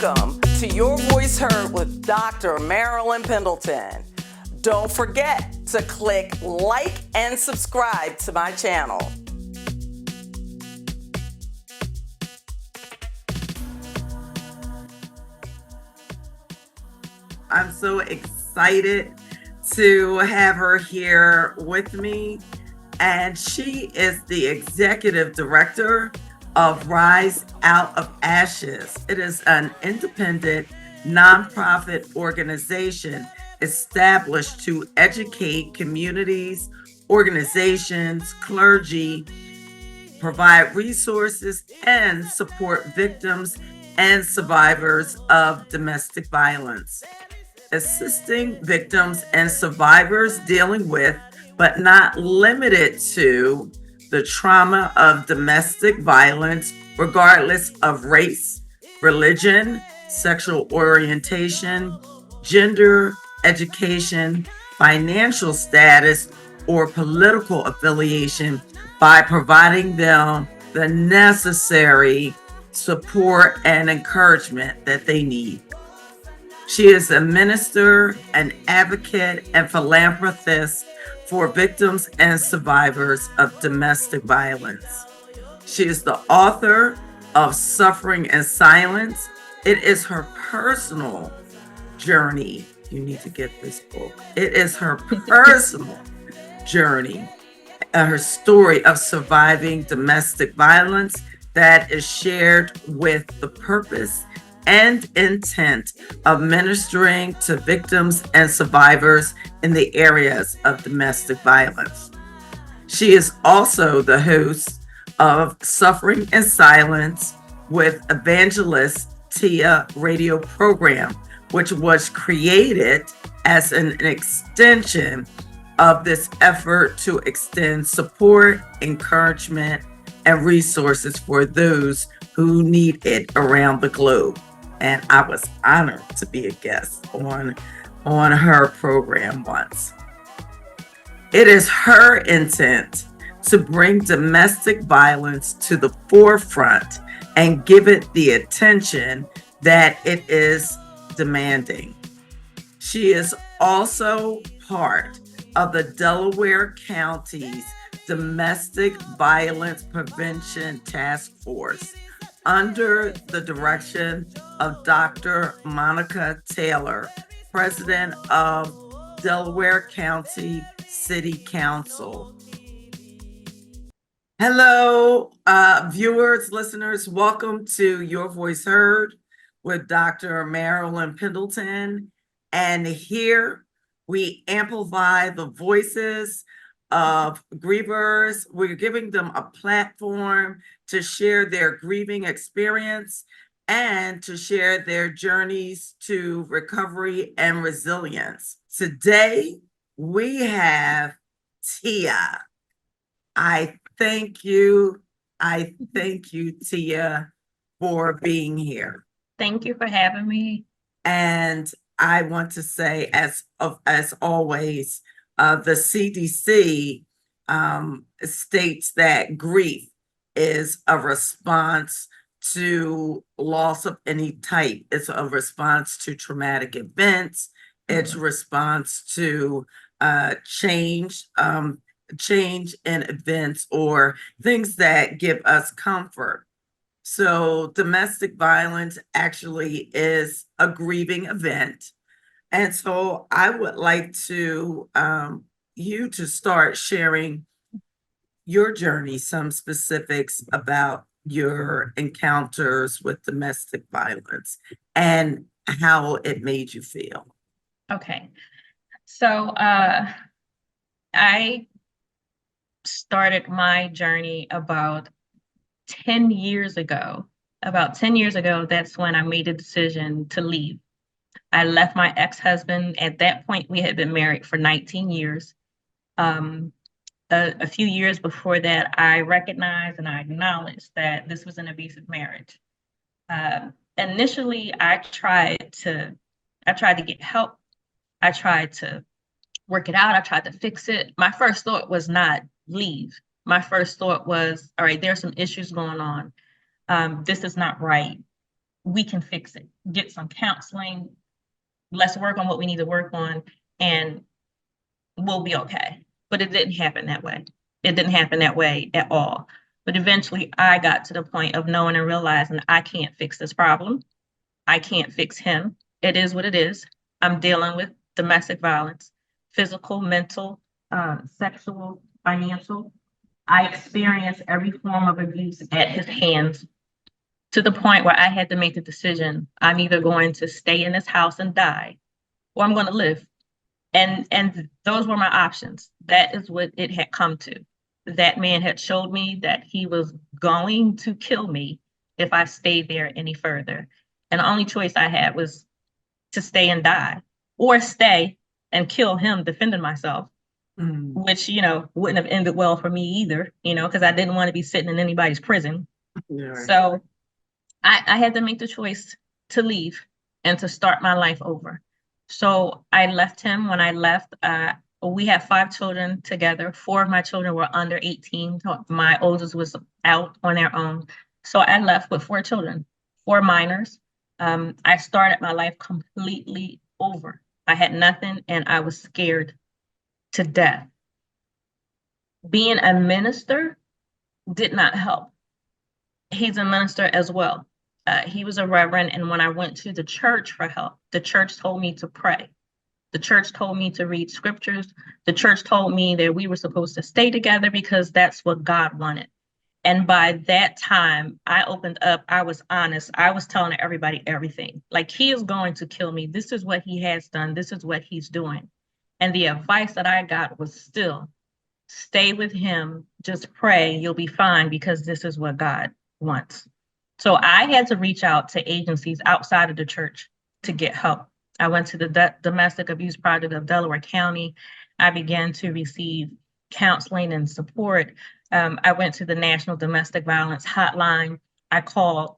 Welcome to Your Voice Heard with Dr. Marilyn Pendleton. Don't forget to click like and subscribe to my channel. I'm so excited to have her here with me, and she is the executive director of Rise Out of Ashes. It is an independent nonprofit organization established to educate communities, organizations, clergy, provide resources, and support victims and survivors of domestic violence. Assisting victims and survivors dealing with, but not limited to, the trauma of domestic violence, regardless of race, religion, sexual orientation, gender, education, financial status, or political affiliation, by providing them the necessary support and encouragement that they need. She is a minister, an advocate, and philanthropist for victims and survivors of domestic violence. She is the author of Suffering in Silence. It is her personal journey. You need to get this book. It is her personal journey, her story of surviving domestic violence that is shared with the purpose and intent of ministering to victims and survivors in the areas of domestic violence. She is also the host of Suffering in Silence with evangelist Tia radio program, which was created as an extension of this effort to extend support, encouragement, and resources for those who need it around the globe. And I was honored to be a guest on her program once. It is her intent to bring domestic violence to the forefront and give it the attention that it is demanding. She is also part of the Delaware County's Domestic Violence Prevention Task Force, under the direction of Dr. Monica Taylor, president of Delaware County City Council. Hello, viewers, listeners. Welcome to Your Voice Heard with Dr. Marilyn Pendleton. And here we amplify the voices of grievers. We're giving them a platform to share their grieving experience and to share their journeys to recovery and resilience. Today, we have Tia. I thank you, Tia, for being here. Thank you for having me. And I want to say, as always, the CDC states that grief is a response to loss of any type. It's a response to traumatic events. It's a response to change in events or things that give us comfort. So domestic violence actually is a grieving event. And so I would like to you to start sharing your journey, some specifics about your encounters with domestic violence and how it made you feel. Okay. So I started my journey about 10 years ago. About 10 years ago, that's when I made a decision to leave. I left my ex-husband. At that point, we had been married for 19 years. A few years before that, I recognized and I acknowledged that this was an abusive marriage. Initially, I tried to get help. I tried to work it out. I tried to fix it. My first thought was not leave. My first thought was, all right, there's some issues going on. This is not right. we can fix it. Get some counseling. Let's work on what we need to work on, and we'll be okay. But it didn't happen that way. It didn't happen that way at all. But eventually, I got to the point of knowing and realizing I can't fix this problem. I can't fix him. It is what it is. I'm dealing with domestic violence, physical, mental, sexual, financial. I experienced every form of abuse at his hands, to the point where I had to make the decision: I'm either going to stay in this house and die, or I'm going to live. And those were my options. That is what it had come to. That man had showed me that he was going to kill me if I stayed there any further. And the only choice I had was to stay and die, or stay and kill him defending myself, which, wouldn't have ended well for me either, because I didn't want to be sitting in anybody's prison. Yeah. So I had to make the choice to leave and to start my life over. So I left him. When I left, we had 5 children together. 4 of my children were under 18. My oldest was out on their own. So I left with 4 children, 4 minors. I started my life completely over. I had nothing, and I was scared to death. Being a minister did not help. He's a minister as well. He was a reverend, and when I went to the church for help, the church told me to pray. The church told me to read scriptures. The church told me that we were supposed to stay together because that's what God wanted. And by that time, I opened up. I was honest. I was telling everybody everything. Like, he is going to kill me. This is what he has done. This is what he's doing. And the advice that I got was still, stay with him. Just pray. You'll be fine, because this is what God wants. So I had to reach out to agencies outside of the church to get help. I went to the Domestic Abuse Project of Delaware County. I began to receive counseling and support. I went to the National Domestic Violence Hotline. I called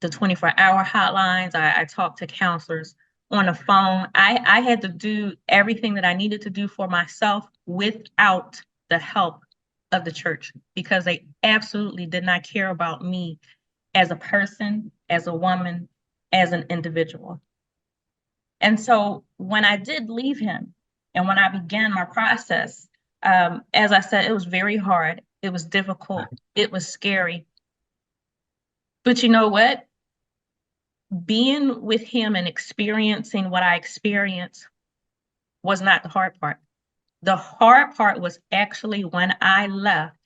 the 24-hour hotlines. I talked to counselors on the phone. I had to do everything that I needed to do for myself without the help of the church, because they absolutely did not care about me as a person, as a woman, as an individual. And so when I did leave him, and when I began my process, as I said, it was very hard. It was difficult. It was scary. But you know what? Being with him and experiencing what I experienced was not the hard part. The hard part was actually when I left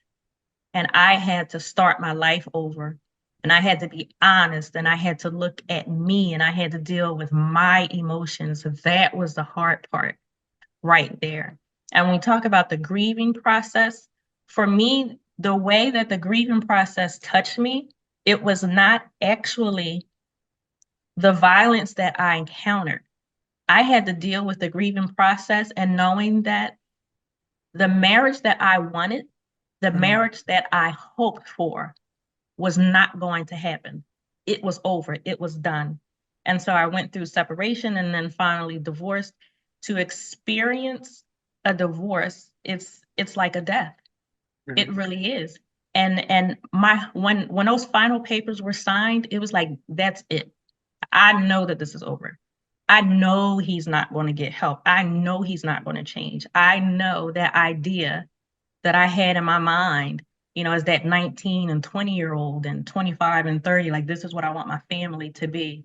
and I had to start my life over. And I had to be honest, and I had to look at me, and I had to deal with my emotions. That was the hard part right there. And when we talk about the grieving process, for me, the way that the grieving process touched me, it was not actually the violence that I encountered. I had to deal with the grieving process and knowing that the marriage that I wanted, the marriage that I hoped for, was not going to happen. It was over. It was done. And so I went through separation and then finally divorced. To experience a divorce, it's like a death. It really is. And when those final papers were signed, it was like, that's it. I know that this is over. I know he's not going to get help. I know he's not going to change. I know that idea that I had in my mind, as that 19 and 20-year-old and 25 and 30, like, this is what I want my family to be.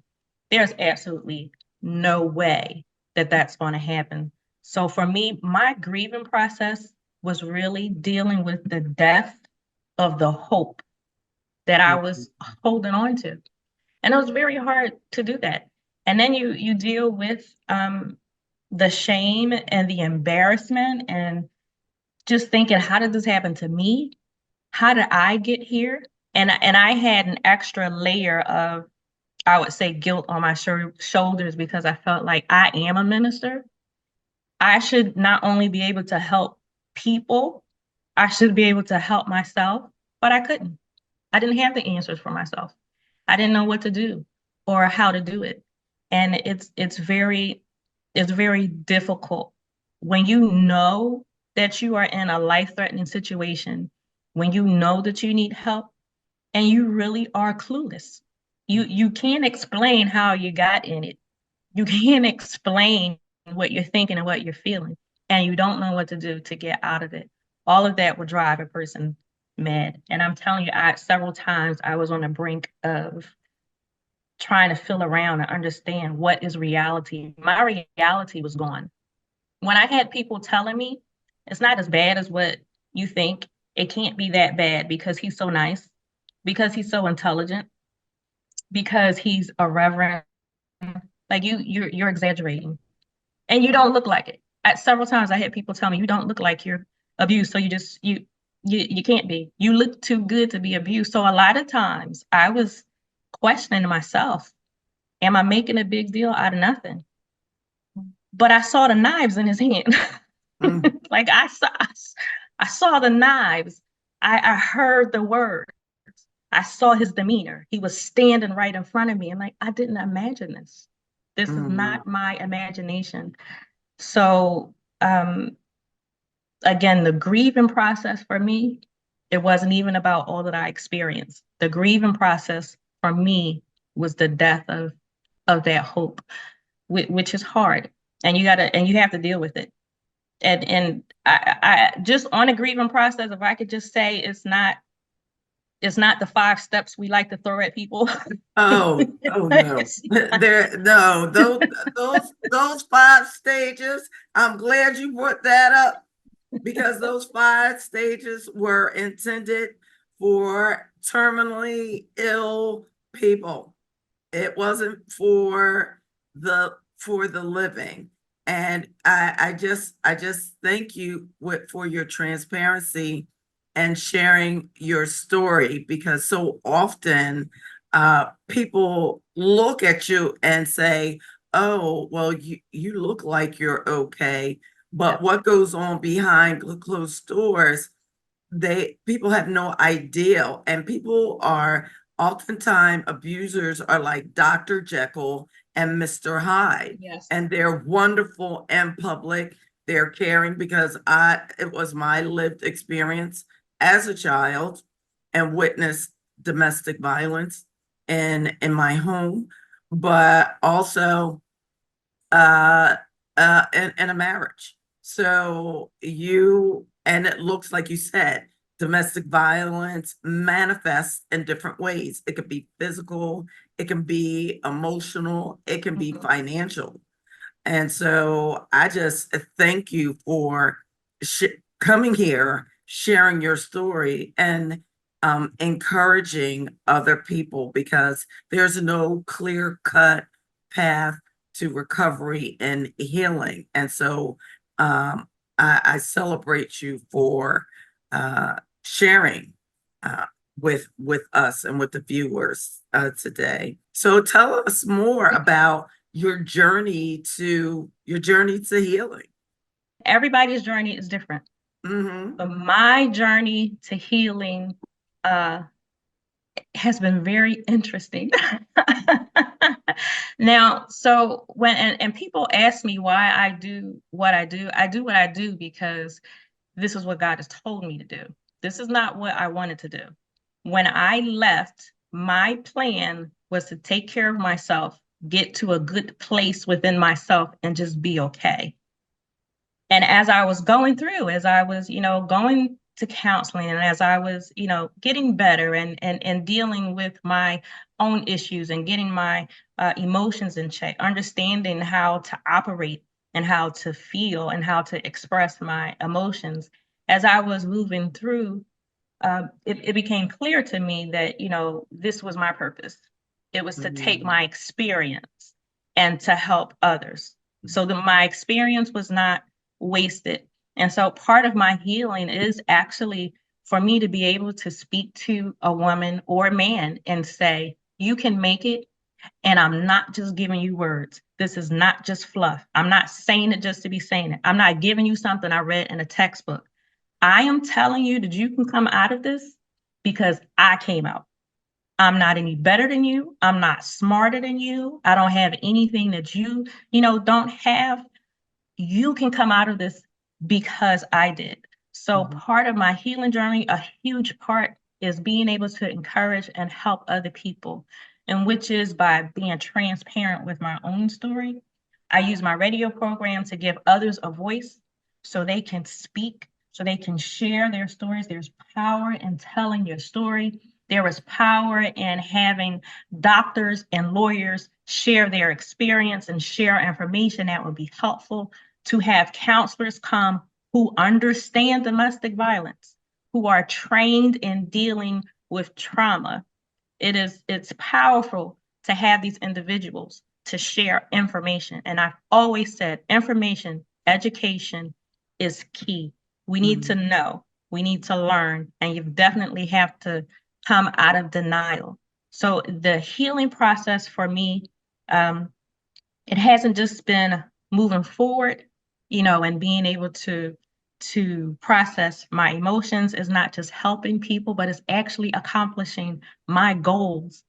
There's absolutely no way that that's going to happen. So for me, my grieving process was really dealing with the death of the hope that I was holding on to. And it was very hard to do that. And then you deal with the shame and the embarrassment, and just thinking, how did this happen to me? How did I get here? And I had an extra layer of, I would say, guilt on my shoulders, because I felt like I am a minister. I should not only be able to help people, I should be able to help myself, but I couldn't. I didn't have the answers for myself. I didn't know what to do or how to do it. And it's very difficult when you know that you are in a life-threatening situation, when you know that you need help, and you really are clueless. You can't explain how you got in it. You can't explain what you're thinking and what you're feeling, and you don't know what to do to get out of it. All of that will drive a person mad. And I'm telling you, several times I was on the brink of trying to feel around and understand what is reality. My reality was gone. When I had people telling me it's not as bad as what you think, it can't be that bad because he's so nice, because he's so intelligent, because he's a reverend. Like you're exaggerating, and you don't look like it. At several times, I had people tell me, "You don't look like you're abused, so you can't be. You look too good to be abused." So a lot of times, I was questioning myself: Am I making a big deal out of nothing? But I saw the knives in his hand. Mm, Like I saw the knives. I heard the words. I saw his demeanor. He was standing right in front of me, and like I didn't imagine this. This is mm, not my imagination. So again, the grieving process for me, it wasn't even about all that I experienced. The grieving process for me was the death of that hope, which is hard, and you have to deal with it. And I just on a grieving process, if I could just say it's not the 5 steps we like to throw at people. oh no. There, no, those 5 stages, I'm glad you brought that up because those 5 stages were intended for terminally ill people. It wasn't for the living. And I just thank you for your transparency and sharing your story because so often people look at you and say, "Oh, well, you look like you're okay," but Yep. what goes on behind closed doors, people have no idea, and people are oftentimes abusers are like Dr. Jekyll and Mr. Hyde, Yes. and they're wonderful in public. They're caring because I it was my lived experience as a child and witnessed domestic violence in my home, but also uh in a marriage. So and it looks like you said, domestic violence manifests in different ways. It could be physical, it can be emotional, it can be Mhm. financial. And so I just thank you for coming here, sharing your story, and encouraging other people because there's no clear cut path to recovery and healing. And so I celebrate you for sharing uh, with us and with the viewers today. So tell us more about your journey to healing. Everybody's journey is different. Mm-hmm. But my journey to healing uh, has been very interesting. Now, so and people ask me why I do what I do what I do because this is what God has told me to do. This is not what I wanted to do. When I left, my plan was to take care of myself, get to a good place within myself, and just be okay. And as I was going through, as I was, going to counseling and as I was, getting better and dealing with my own issues and getting my emotions in check, understanding how to operate and how to feel and how to express my emotions, as I was moving through, it became clear to me that, this was my purpose. It was to take Mm-hmm. my experience and to help others. So that my experience was not wasted. And so part of my healing is actually for me to be able to speak to a woman or a man and say, you can make it. And I'm not just giving you words. This is not just fluff. I'm not saying it just to be saying it. I'm not giving you something I read in a textbook. I am telling you that you can come out of this because I came out. I'm not any better than you. I'm not smarter than you. I don't have anything that you don't have. You can come out of this because I did. So Mm-hmm. part of my healing journey, a huge part is being able to encourage and help other people. and which is by being transparent with my own story. I use my radio program to give others a voice so they can speak, so they can share their stories. There's power in telling your story. There is power in having doctors and lawyers share their experience and share information that would be helpful, to have counselors come who understand domestic violence, who are trained in dealing with trauma. It's powerful to have these individuals to share information. And I've always said information, education is key. We need to know, we need to learn, and you definitely have to come out of denial. So the healing process for me, it hasn't just been moving forward, and being able to process my emotions. Is not just helping people, but it's actually accomplishing my goals.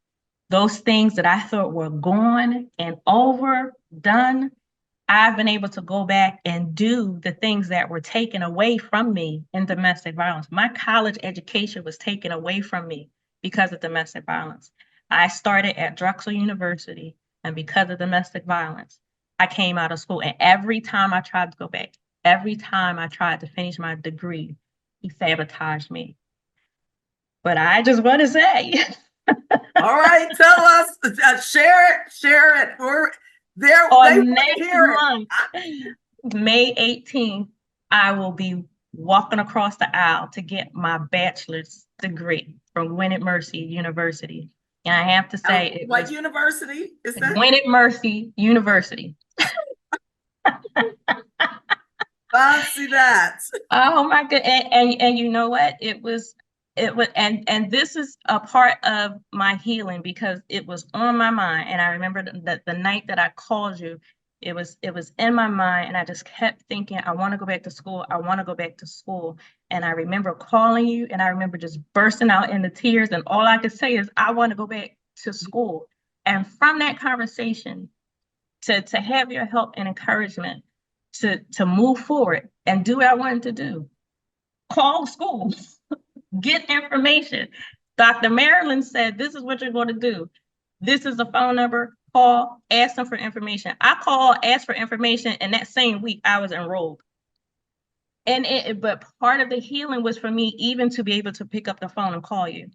Those things that I thought were gone and over, done, I've been able to go back and do the things that were taken away from me in domestic violence. My college education was taken away from me because of domestic violence. I started at Drexel University, and because of domestic violence, I came out of school. And every time I tried to go back, every time I tried to finish my degree, he sabotaged me. But I just want to say, all right, tell us, share it. We're there. On next month, May 18th, I will be walking across the aisle to get my bachelor's degree from Winnet Mercy University. And I have to say, what university is that? Winnet Mercy University. Fancy that. Oh my God. And you know what? It was, and this is a part of my healing, because it was on my mind. And I remember that the night that I called you, it was in my mind, and I just kept thinking, I want to go back to school. I want to go back to school. And I remember calling you, and I remember just bursting out into tears. And all I could say is, I want to go back to school. And from that conversation, to have your help and encouragement to move forward and do what I wanted to do, call school, get information. Dr. Marilyn said, this is what you're going to do. This is the phone number. Call, ask them for information. I called, asked for information, and that same week I was enrolled. But part of the healing was for me even to be able to pick up the phone and call you.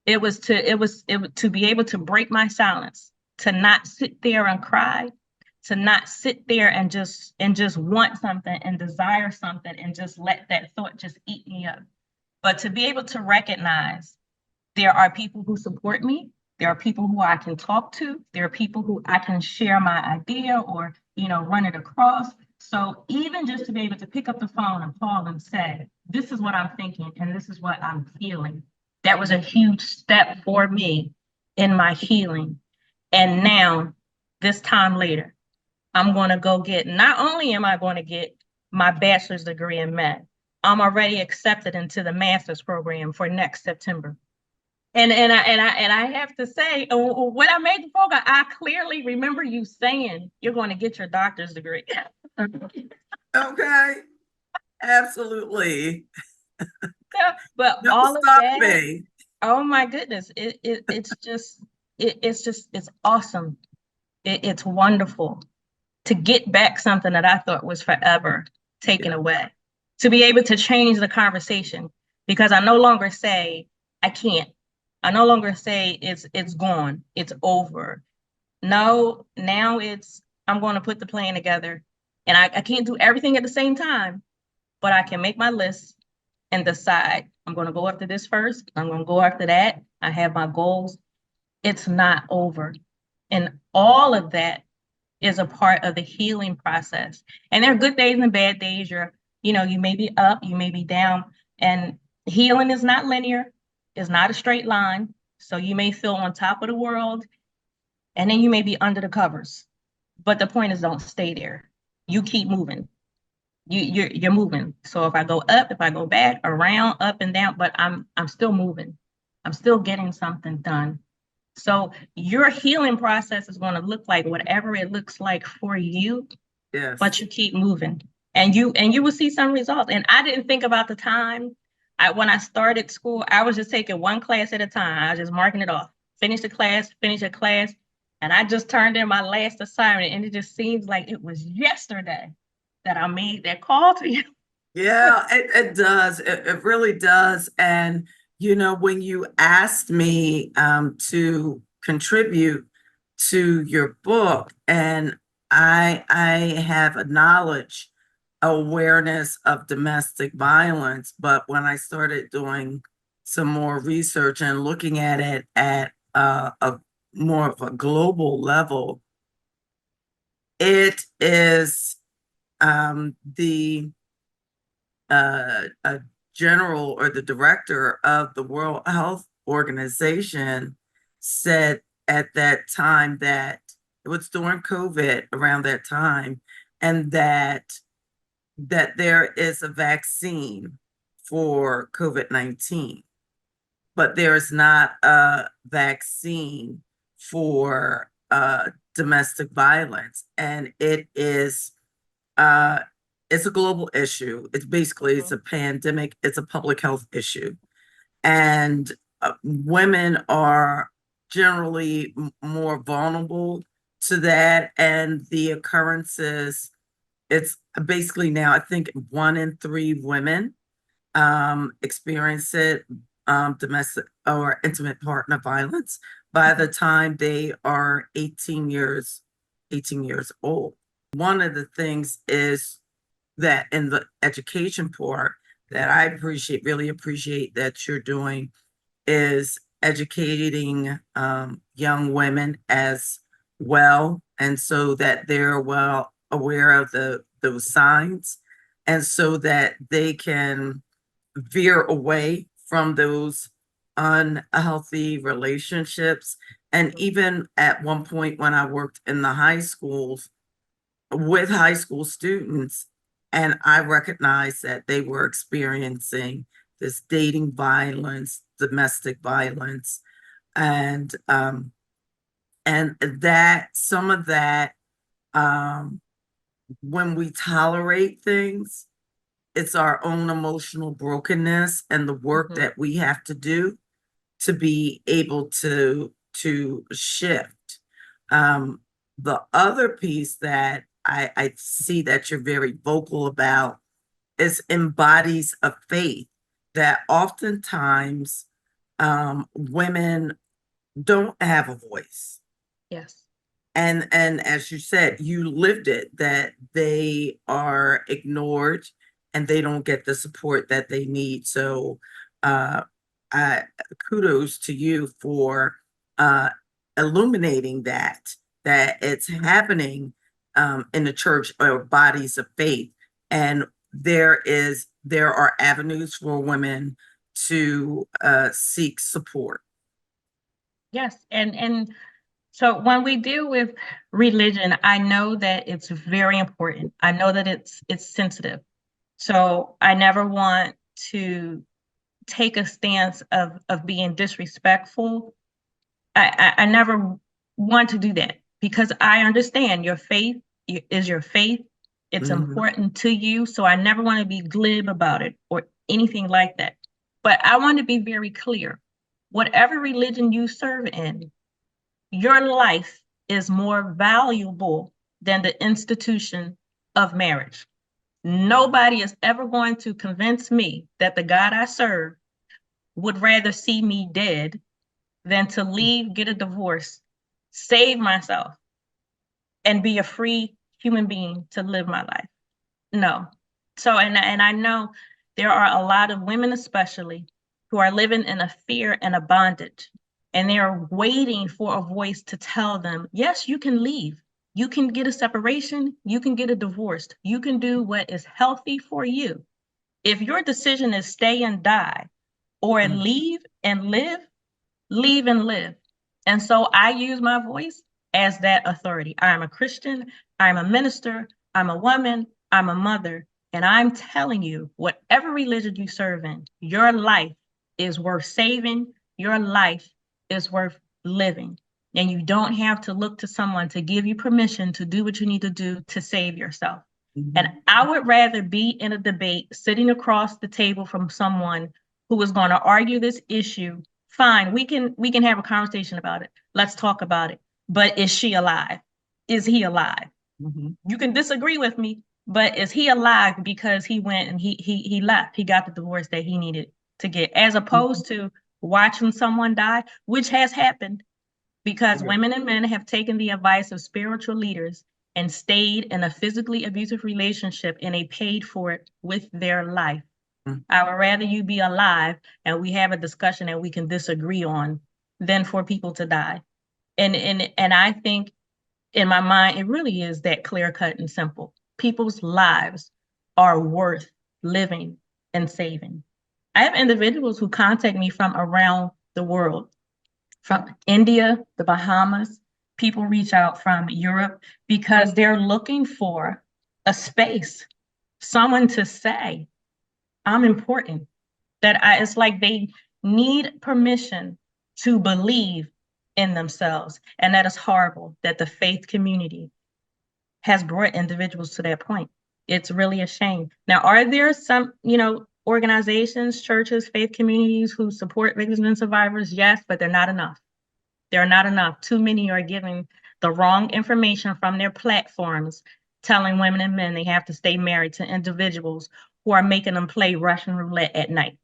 It was to be able to break my silence, to not sit there and cry, to not sit there and just want something and desire something and just let that thought just eat me up. But to be able to recognize there are people who support me. There are people who I can talk to. There are people who I can share my idea or, run it across. So even just to be able to pick up the phone and call and say, this is what I'm thinking and this is what I'm feeling. That was a huge step for me in my healing. And now, this time later, I'm going to go get, not only am I going to get my bachelor's degree in med, I'm already accepted into the master's program for next September. And I have to say, when I made the program, I clearly remember you saying you're going to get your doctor's degree. Okay, absolutely. Yeah, but Don't all of stop that, me. oh my goodness, it's awesome. It's wonderful to get back something that I thought was forever taken away, to be able to change the conversation, because I no longer say I can't. I no longer say it's gone, it's over. No, now it's, I'm going to put the plan together, and I can't do everything at the same time, but I can make my list and decide I'm going to go after this first. I'm going to go after that. I have my goals. It's not over. And all of that is a part of the healing process. And there are good days and bad days. You may be up, you may be down, and healing is not linear. It's not a straight line. So you may feel on top of the world, and then you may be under the covers. But the point is, don't stay there. You keep moving. You're moving. So if I go up, if I go back, around, up and down, but I'm still moving. I'm still getting something done. So your healing process is going to look like whatever it looks like for you. Yes. But you keep moving, and you will see some results. And I didn't think about the time. When I started school, I was just taking one class at a time. I was just marking it off. finish a class. And I just turned in my last assignment, and it just seems like it was yesterday that I made that call to you. Yeah, it does. It really does. And, when you asked me to contribute to your book, and I have a knowledge, awareness of domestic violence, but when I started doing some more research and looking at it at a more of a global level, it is the a general or the director of the World Health Organization said at that time that it was during COVID around that time, and that there is a vaccine for COVID-19, but there's not a vaccine for domestic violence, and uh, it's a global issue. It's a pandemic. It's a public health issue, and women are generally more vulnerable to that. And the occurrences, it's basically now I think 1 in 3 women experience it, domestic or intimate partner violence by the time they are 18 years old. One of the things is that in the education part that I really appreciate that you're doing is educating young women as well, and so that they're well aware of those signs, and so that they can veer away from those unhealthy relationships. And even at one point when I worked in the high schools with high school students, and I recognized that they were experiencing this dating violence, domestic violence, and that some of that, um, when we tolerate things, it's our own emotional brokenness and the work Mhm. that we have to do to be able to shift. Um, the other piece that I see that you're very vocal about is embodies of faith, that oftentimes women don't have a voice. Yes. And as you said, you lived it, that they are ignored and they don't get the support that they need. So uh I kudos to you for uh illuminating that it's happening in the church or bodies of faith. And there are avenues for women to seek support. Yes. And so when we deal with religion, I know that it's very important. I know that it's sensitive. So I never want to take a stance of being disrespectful. I never want to do that because I understand your faith is your faith. It's Mhm. important to you. So I never want to be glib about it or anything like that. But I want to be very clear. Whatever religion you serve in, your life is more valuable than the institution of marriage. Nobody is ever going to convince me that the God I serve would rather see me dead than to leave, get a divorce, save myself, and be a free human being to live my life. No. So, and I know there are a lot of women, especially, who are living in a fear and a bondage, and they are waiting for a voice to tell them, yes, you can leave. You can get a separation. You can get a divorce. You can do what is healthy for you. If your decision is stay and die or Mhm. leave and live. And so I use my voice as that authority. I'm a Christian, I'm a minister, I'm a woman, I'm a mother, and I'm telling you, whatever religion you serve in, your life is worth saving, your life is worth living. And you don't have to look to someone to give you permission to do what you need to do to save yourself. And Mhm. I would rather be in a debate sitting across the table from someone who is going to argue this issue fine, we can have a conversation about it. Let's talk about it. But is she alive? Is he alive? Mhm. You can disagree with me, but is he alive because he went and he left? He got the divorce that he needed to get, as Mhm. opposed to watching someone die, which has happened because Yeah. women and men have taken the advice of spiritual leaders and stayed in a physically abusive relationship, and they paid for it with their life. Mm. I would rather you be alive and we have a discussion that we can disagree on than for people to die. And I think in my mind, it really is that clear cut and simple. People's lives are worth living and saving. I have individuals who contact me from around the world, from India, the Bahamas. People reach out from Europe because they're looking for a space, someone to say, I'm important. It's like they need permission to believe in themselves. And that is horrible that the faith community has brought individuals to that point. It's really a shame. Now, are there some, organizations, churches, faith communities who support victims and survivors? Yes, but they're not enough. They're not enough. Too many are giving the wrong information from their platforms, telling women and men they have to stay married to individuals who are making them play Russian roulette at night,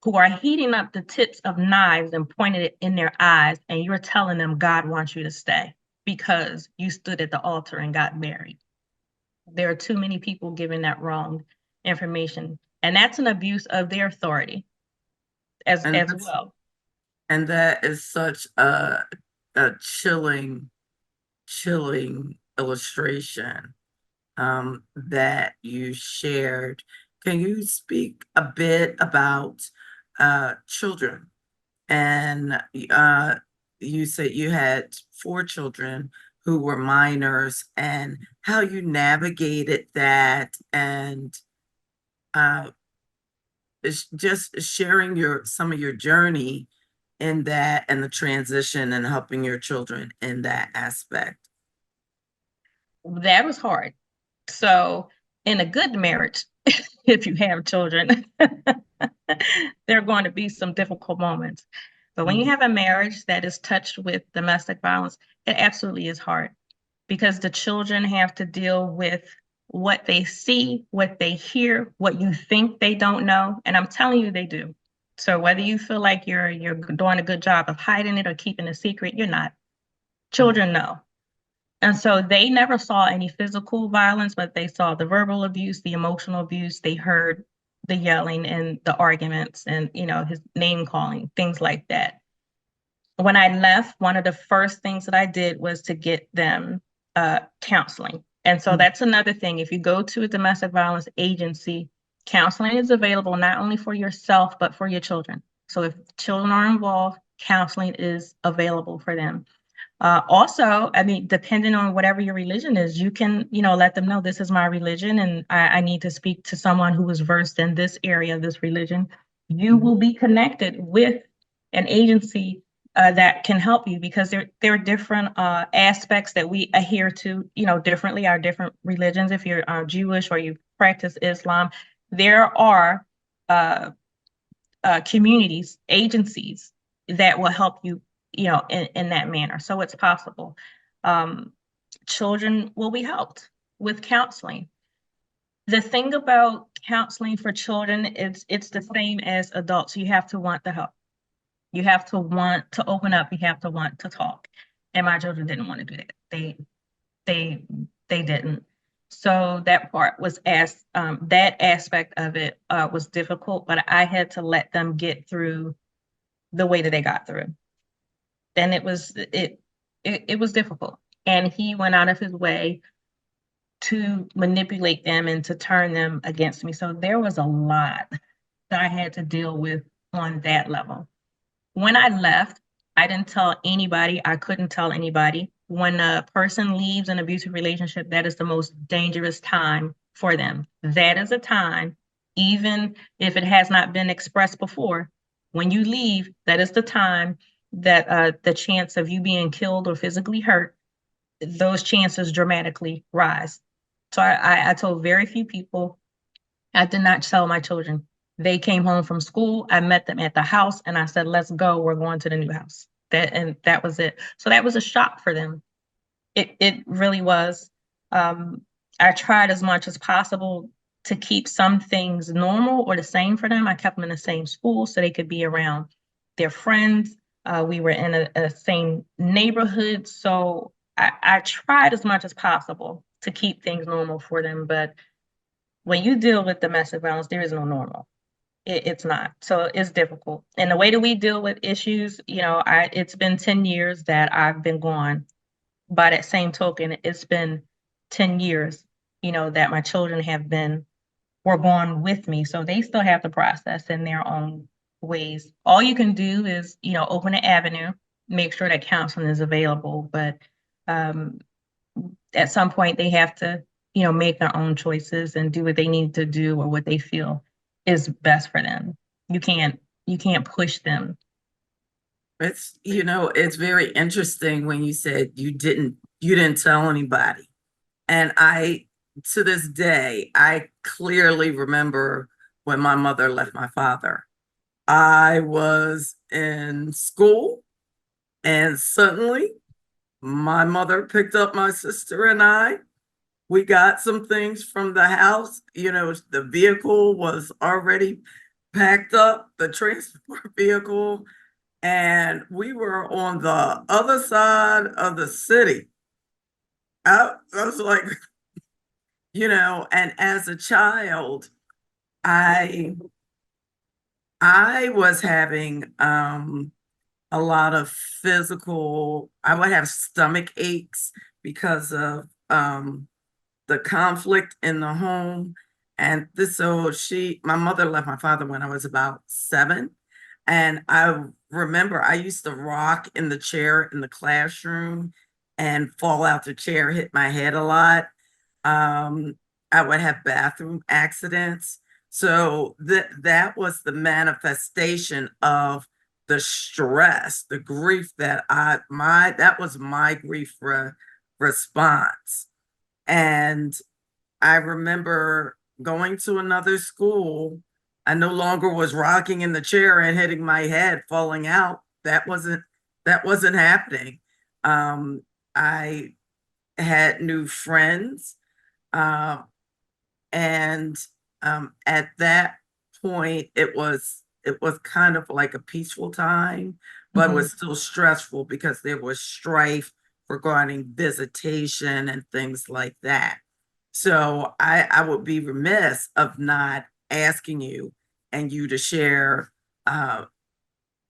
who are heating up the tips of knives and pointing it in their eyes, and you're telling them God wants you to stay because you stood at the altar and got married. There are too many people giving that wrong information, and that's an abuse of their authority as And as that's well. and that is such a chilling illustration that you shared. Can you speak a bit about children? And you said you had four children who were minors, and how you navigated that, and uh, just sharing your some of your journey in that, and the transition, and helping your children in that aspect. That was hard. So, in a good marriage, if you have children, there are going to be some difficult moments. But when you Mhm. have a marriage that is touched with domestic violence, it absolutely is hard because the children have to deal with what they see, what they hear, what you think they don't know, and I'm telling you they do. So whether you feel like you're doing a good job of hiding it or keeping a secret, you're not. Mhm. Children know. And so they never saw any physical violence, but they saw the verbal abuse, the emotional abuse. They heard the yelling and the arguments and, his name calling, things like that. When I left, one of the first things that I did was to get them counseling. And so Mhm. that's another thing. If you go to a domestic violence agency, counseling is available not only for yourself, but for your children. So if children are involved, counseling is available for them. Also, I mean, depending on whatever your religion is, you can, let them know this is my religion and I need to speak to someone who is versed in this area of this religion. You Mhm. will be connected with an agency that can help you because there are different aspects that we adhere to, differently, our different religions. If you're Jewish or you practice Islam, there are uh, communities, agencies that will help you, in that manner. So it's possible. Um, Children will be helped with counseling. The thing about counseling for children is it's the same as adults. You have to want the help. You have to want to open up. You have to want to talk. And my children didn't want to do that. They they didn't. So that part was as that aspect of it was difficult, but I had to let them get through the way that they got through. Then it was difficult. And he went out of his way to manipulate them and to turn them against me. So there was a lot that I had to deal with on that level. When I left, I didn't tell anybody. I couldn't tell anybody. When a person leaves an abusive relationship, that is the most dangerous time for them. That is a time, even if it has not been expressed before, when you leave, that is the time that the chance of you being killed or physically hurt, those chances dramatically rise. So I told very few people. I did not tell my children. They came home from school. I met them at the house and I said, let's go. We're going to the new house. That was it. So that was a shock for them. It really was. Um, I tried as much as possible to keep some things normal or the same for them. I kept them in the same school so they could be around their friends. We were in a same neighborhood. So I tried as much as possible to keep things normal for them. But when you deal with domestic violence, there is no normal. It's not. So it's difficult. And the way that we deal with issues, it's been 10 years that I've been gone. By that same token, it's been 10 years, that my children were born with me. So they still have to process in their own ways. All you can do is, open an avenue, make sure that counseling is available. But um, at some point they have to, make their own choices and do what they need to do or what they feel is best for them. You can't you can't push them. It's very interesting when you said you didn't tell anybody. And to this day, I clearly remember when my mother left my father. I was in school, and suddenly my mother picked up my sister and I. We got some things from the house. The vehicle was already packed up, the transport vehicle, and we were on the other side of the city. I was like, and as a child, I I was having a lot of I would have stomach aches because of the conflict in the home. And my mother left my father when I was about 7. And I remember I used to rock in the chair in the classroom and fall out the chair, hit my head a lot. Um, I would have bathroom accidents. So that was the manifestation of the stress, the grief that was my response. And I remember going to another school. I no longer was rocking in the chair and hitting my head, falling out. That wasn't happening. I had new friends, uh, and at that point, it was kind of like a peaceful time, but it Mhm. was still stressful because there was strife regarding visitation and things like that. So I would be remiss of not asking you and you to share uh,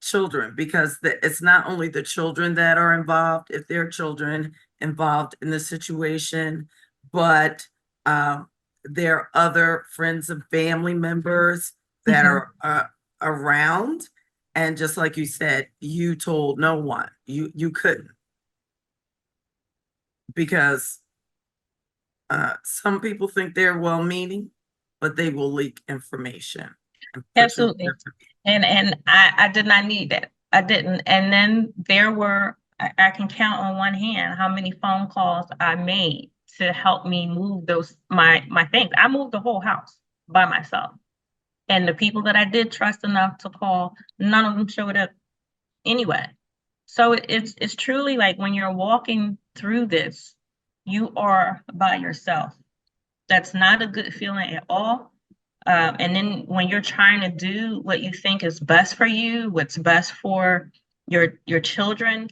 children, because it's not only the children that are involved, if there are children involved in the situation, but um, there are other friends and family members that Mhm. are around. And just like you said, you told no one. You couldn't, because some people think they're well-meaning, but they will leak information and put you in Absolutely. different. And I did not need that. I didn't. And then I can count on one hand how many phone calls I made to help me move my things. I moved the whole house by myself. And the people that I did trust enough to call, none of them showed up anyway. So it's truly like when you're walking through this, you are by yourself. That's not a good feeling at all. And then when you're trying to do what you think is best for you, what's best for your children,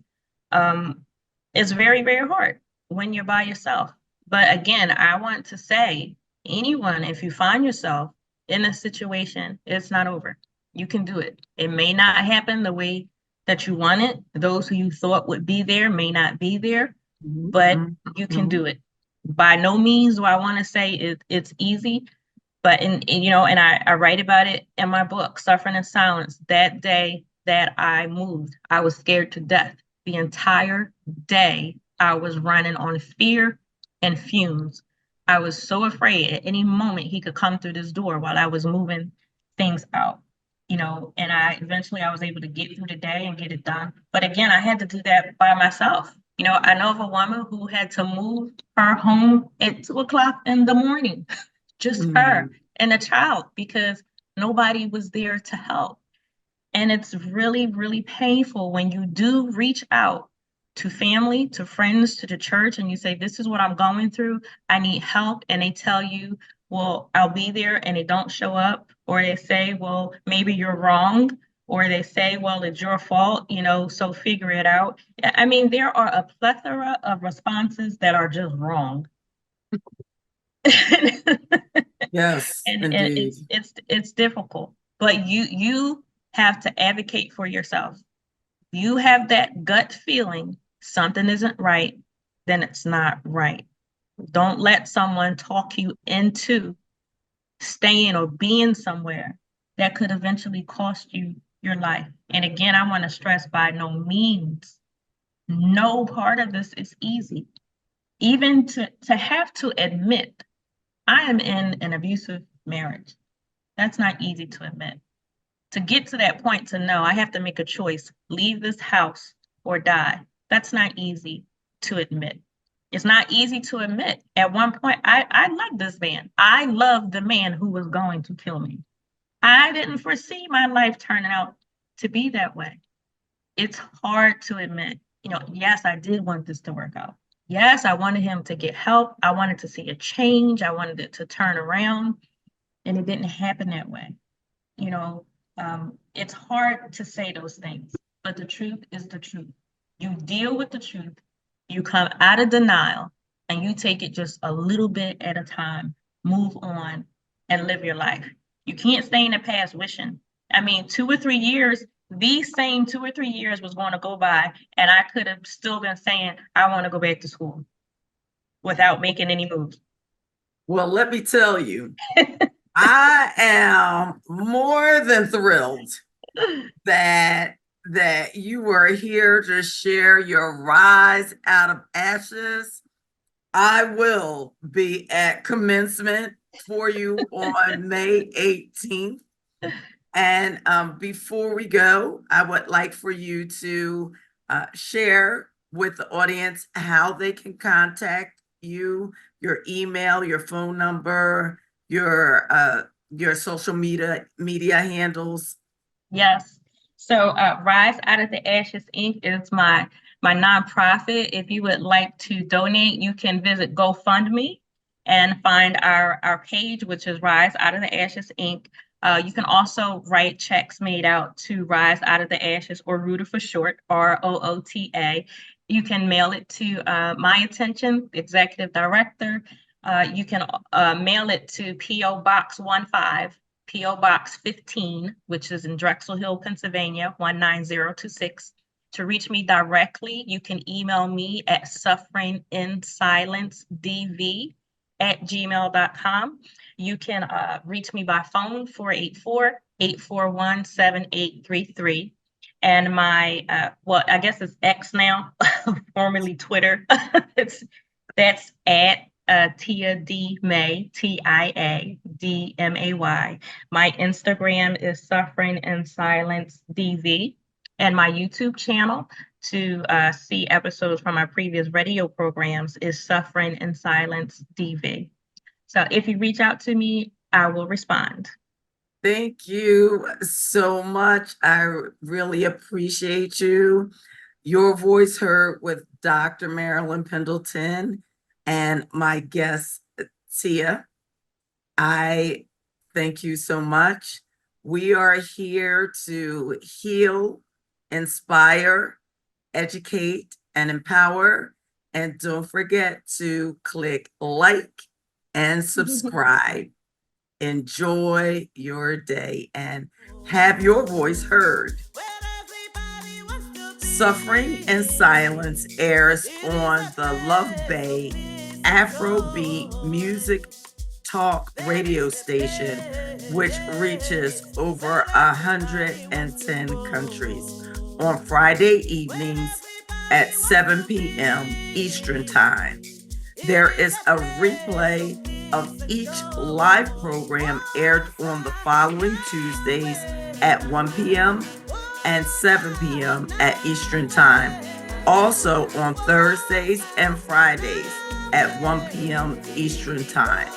um, it's very, very hard when you're by yourself. But again, I want to say, anyone, if you find yourself in a situation, it's not over. You can do it. It may not happen the way that you want it. Those who you thought would be there may not be there, Mhm, but mhm, you can mhm, do it. By no means do I want to say it's easy, but and I write about it in my book, Suffering in Silence. That day that I moved, I was scared to death. The entire day I was running on fear and fumes. I was so afraid at any moment he could come through this door while I was moving things out. And I was able to get through the day and get it done. But again, I had to do that by myself. I know of a woman who had to move her home at 2 o'clock in the morning, just her mhm. and a child, because Nobody was there to help. And it's really, really painful when you do reach out to family, to friends, to the church, and you say, this is what I'm going through. I need help. And they tell you, well, I'll be there, and they don't show up. Or they say, well, maybe you're wrong. Or they say, well, it's your fault, so figure it out. I mean, there are a plethora of responses that are just wrong. Yes, And indeed. it's difficult, but you have to advocate for yourself. You have that gut feeling something isn't right, then it's not right. Don't let someone talk you into staying or being somewhere that could eventually cost you your life. And again, I want to stress, by no means, no part of this is easy. Even to have to admit I am in an abusive marriage, that's not easy to admit. To get to that point, to know I have to make a choice, leave this house or die, that's not easy to admit. It's not easy to admit. At one point, I loved this man. I loved the man who was going to kill me. I didn't foresee my life turning out to be that way. It's hard to admit, yes, I did want this to work out. Yes, I wanted him to get help. I wanted to see a change. I wanted it to turn around, and it didn't happen that way. You know, it's hard to say those things, but the truth is the truth. You deal with the truth, you come out of denial, and you take it just a little bit at a time, move on, and live your life. You can't stay in the past wishing. I mean, 2 or 3 years, these same 2 or 3 years was going to go by, and I could have still been saying, I want to go back to school without making any moves. Well, let me tell you, I am more than thrilled that you were here to share your rise out of ashes. I will be at commencement for you on May 18th. And before we go, I would like for you to share with the audience how they can contact you, your email, your phone number, your social media handles. Yes. So Rise Out of the Ashes Inc. is my nonprofit. If you would like to donate, you can visit GoFundMe and find our page, which is Rise Out of the Ashes Inc. You can also write checks made out to Rise Out of the Ashes, or ROOTA for short, ROOTA. You can mail it to my attention, Executive Director. You can mail it to P.O. Box 15, P.O. Box 15, which is in Drexel Hill, Pennsylvania, 19026. To reach me directly, you can email me at sufferinginsilencedv@gmail.com. You can reach me by phone, 484-841-7833. And my, I guess it's X now, formerly Twitter. That's at Tia D May, TIADMAY. My Instagram is Suffering in Silence DV, and my YouTube channel to see episodes from my previous radio programs is Suffering in Silence DV. So if you reach out to me, I will respond. Thank you so much. I really appreciate you. Your voice heard with Dr. Marilyn Pendleton and my guest, Tia. I thank you so much. We are here to heal, inspire, educate, and empower. And don't forget to click like and subscribe. Enjoy your day and have your voice heard. Suffering in Silence airs on the Love Bay Afrobeat music talk radio station, which reaches over 110 countries, on Friday evenings at 7 p.m. Eastern Time. There is a replay of each live program aired on the following Tuesdays at 1 p.m. and 7 p.m. at Eastern Time. Also on Thursdays and Fridays at 1 p.m. Eastern Time.